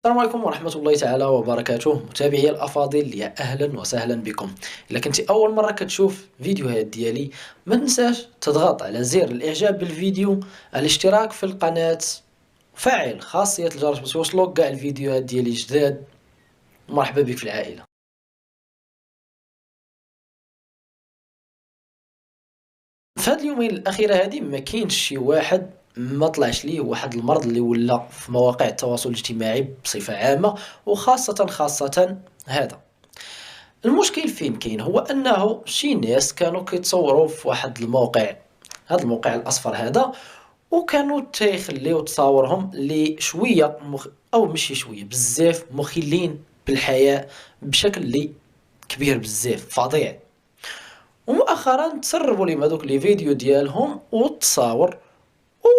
السلام عليكم ورحمة الله تعالى وبركاته، متابعي الأفاضل، يا أهلا وسهلا بكم. إلا كنتي أول مرة كتشوف فيديوهات ديالي ما تنساش تضغط على زر الإعجاب بالفيديو، الاشتراك في القناة، فعل خاصية الجرس باش يوصلوك كاع الفيديوهات ديالي جداد. مرحبا بك في العائلة. في هاد اليومين الأخيرة هادي ما كاينش شي واحد ما طلعش ليه واحد المرض اللي ولا في مواقع التواصل الاجتماعي بصفة عامة، وخاصة هذا. المشكل فين كاين هو أنه شي ناس كانوا كيتصوروا في واحد الموقع، هذا الموقع الأصفر هذا، وكانوا تيخليو تصاورهم اللي شوية أو ماشي شوية بزاف مخلين بالحياة بشكل اللي كبير بزاف فظيع. ومؤخرا تسربوا لي هذوك لي فيديو ديالهم والتصاور،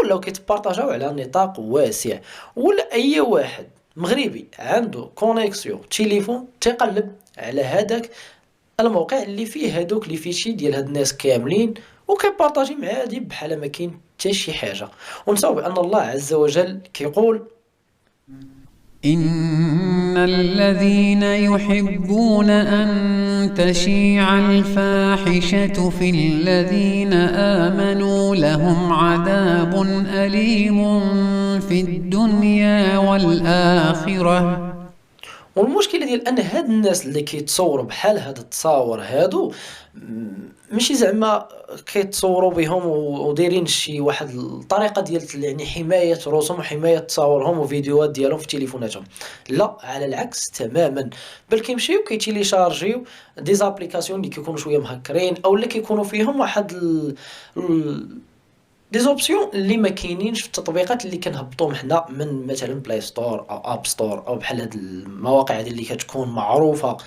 ولاو كيتبارطاجاو على نطاق واسع، ولا اي واحد مغربي عنده كونيكسيون تليفون تيقلب على هذاك الموقع اللي فيه هادوك لي فيشي ديال هاد الناس كاملين، وكيبارطاجي مع عادي بحال ما كاين حتى شي حاجه. ونساو بان الله عز وجل كيقول: إن الذين يحبون أن تشيع الفاحشة في الذين آمنوا لهم عذاب أليم في الدنيا والآخرة. والمشكله ديال ان هاد الناس اللي كيتصوروا بحال هاد التصاور هادو، ماشي زعما كيتصوروا بهم ودايرين شي واحد الطريقه ديال يعني حمايه رسوم وحمايه تصاورهم وفيديوهات ديالهم في تليفوناتهم. لا، على العكس تماما، بل كيمشيو كيتيليشارجيو دي زابليكاسيون اللي كيكونوا شويه مهكرين او اللي كيكونوا فيهم واحد دي زوبسيون اللي ما كاينينش في التطبيقات اللي كنهبطوهم حنا من مثلا بلاي ستور او اب ستور او بحال هاد المواقع هذه اللي كتكون معروفه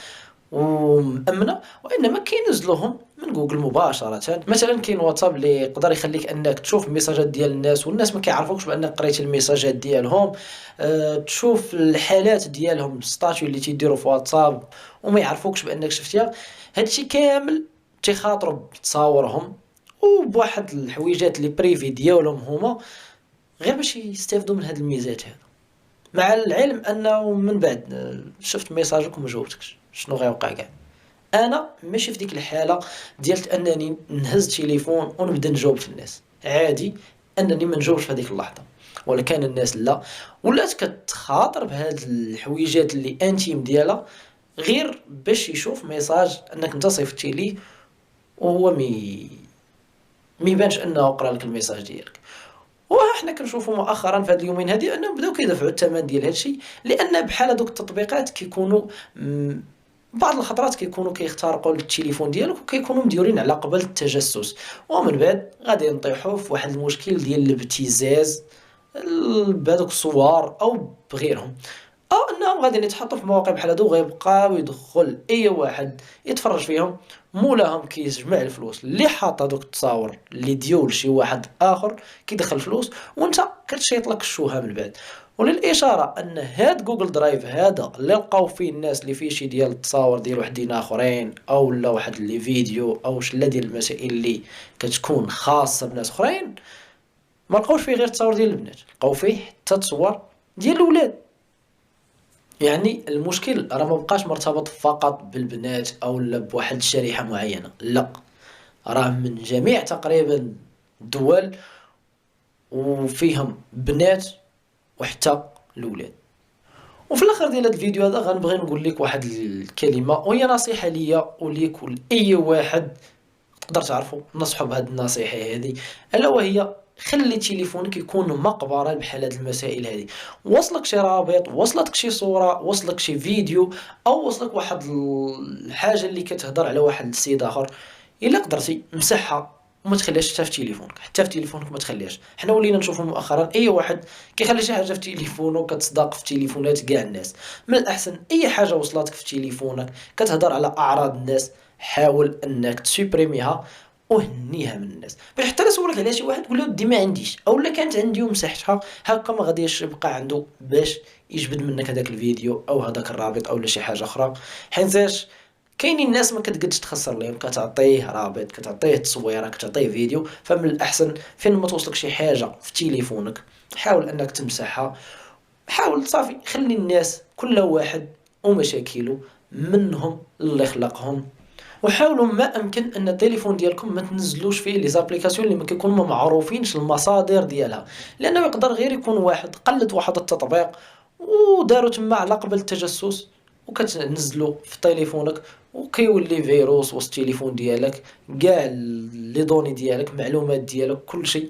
ومأمنه، وانما كينزلوهم من جوجل مباشره. مثلا كاين واتساب اللي يقدر يخليك انك تشوف الميساجات ديال الناس والناس ما كيعرفوكش بانك قريتي الميساجات ديالهم، تشوف الحالات ديالهم الستاتيو اللي تيديروا في واتساب وما يعرفوكش بانك شفتيها. هادشي كامل تيخاطروا بتصاورهم وبواحد الحويجات اللي بريفي ديالهم هما، غير باش يستافدوا من هاد الميزات هذا. مع العلم انه من بعد شفت ميساجك وما جاوبتكش، شنو غيوقع كاع؟ انا ماشي في ديك الحاله ديال انني نهز تليفون ونبدا نجاوب في الناس، عادي انني ما نجاوبش في هذيك اللحظه. ولكن الناس لا، ولات كتخاطر بهاد الحويجات اللي انتيم ديالها غير باش يشوف ميساج انك انت صيفطتي ليه، وهو ما يبانش انه قرا لك الميساج ديالك. وحنا كنشوفوا مؤخرا في هاد اليومين هادي انهم بداو كيدفعوا الثمن ديال هادشي، لان بحال هادوك التطبيقات كيكونوا بعض الخطرات كيكونوا كيخترقوا التليفون ديالك وكيكونوا مديورين على قبل التجسس، ومن بعد غادي نطيحوا في واحد المشكل ديال الابتزاز بهذوك الصور او بغيرهم، او انهم غادي يتحطوا في مواقع بحال هادو غيبقاو يدخل اي واحد يتفرج فيهم. مولاهم كيجمع الفلوس اللي حاط هذوك التصاور اللي ديول شي واحد اخر، كيدخل الفلوس وانت كتشيط لك الشوهه من بعد. وللاشاره ان هاد جوجل درايف هذا اللي لقاو فيه الناس اللي فيه شي ديال التصاور ديال وحدين اخرين او لا واحد لي فيديو او شله ديال المسائل اللي كتكون خاصه بناس اخرين، ما لقاوش فيه غير التصاور ديال البنات، لقاو فيه حتى تصور ديال الاولاد. يعني المشكل راه ما بقاش مرتبط فقط بالبنات او لا بواحد الشريحة معينة، لا، راه من جميع تقريبا الدول وفيهم بنات وحتى الاولاد. وفي الاخر ديال هذا الفيديو هذا غنبغي نقول لك واحد الكلمة، وهي نصيحة ليا وليك ولأي واحد تقدر تعرفوا نصحوا بهذه النصيحة هذه، ألا وهي: خلي تليفونك يكون مقبرة بحال هاد المسائل هذه. وصلك شي رابط، وصلتك شي صورة، وصلك شي فيديو، أو وصلك واحد الحاجة اللي كتهضر على واحد السيد آخر، إلا قدرتي مسحها وما تخليهاش حتى في تليفونك، حتى في تليفونك ما تخليهاش. حنا ولينا نشوفوا مؤخرا اي واحد كيخلي شي حاجه في تليفونه كتصداق في تليفونات كاع الناس. من الاحسن اي حاجه وصلتك في تليفونك كتهضر على اعراض الناس، حاول انك تسوبريميها وهنيها من الناس، باش حتى لا سولك عليها شي واحد تقول له ودي ما عنديش، او لا كانت عندي ومسحتها، هكا ما غاديش يبقى عنده باش يجبد منك هذاك الفيديو او هذاك الرابط او لا شي حاجه اخرى. حيتاش كاينين ناس ما كتقدش تخسر لهم، كتعطيه رابط، كتعطيه تصويره، كتعطيه فيديو. فمن الاحسن فين ما توصلك شي حاجه في تليفونك حاول انك تمسحها، حاول صافي خلي الناس كل واحد ومشاكله منهم اللي خلقهم. وحاولوا ما امكن ان التليفون ديالكم ما تنزلوش فيه لي زابليكاسيون اللي ما كيكونوا ما معروفينش المصادر ديالها، لانه يقدر غير يكون واحد قلد واحد التطبيق وداروا تما على قبل التجسس وكتنزلو في تليفونك، وكيولي فيروس وسط التليفون ديالك، كاع لي دوني ديالك، معلومات ديالك، كل شيء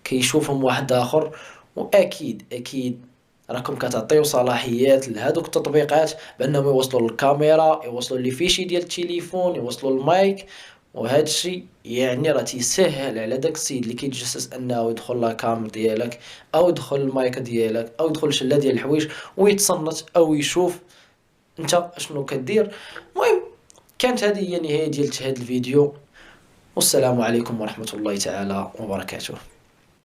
كيشوفهم واحد اخر. واكيد اكيد راكم كتعطيو صلاحيات لهادوك التطبيقات بانهم يوصلوا للكاميرا، يوصلوا لي فيشي ديال التليفون، يوصلوا المايك. وهذا الشيء يعني راه تيسهل على داك السيد اللي كيتجسس انه يدخل لا كاميرا ديالك او يدخل المايك ديالك او يدخل شله ديال الحوايج ويتصنت او يشوف انت اشنو كدير. المهم كانت هذه هي نهاية ديال هذا الفيديو، والسلام عليكم ورحمة الله تعالى وبركاته.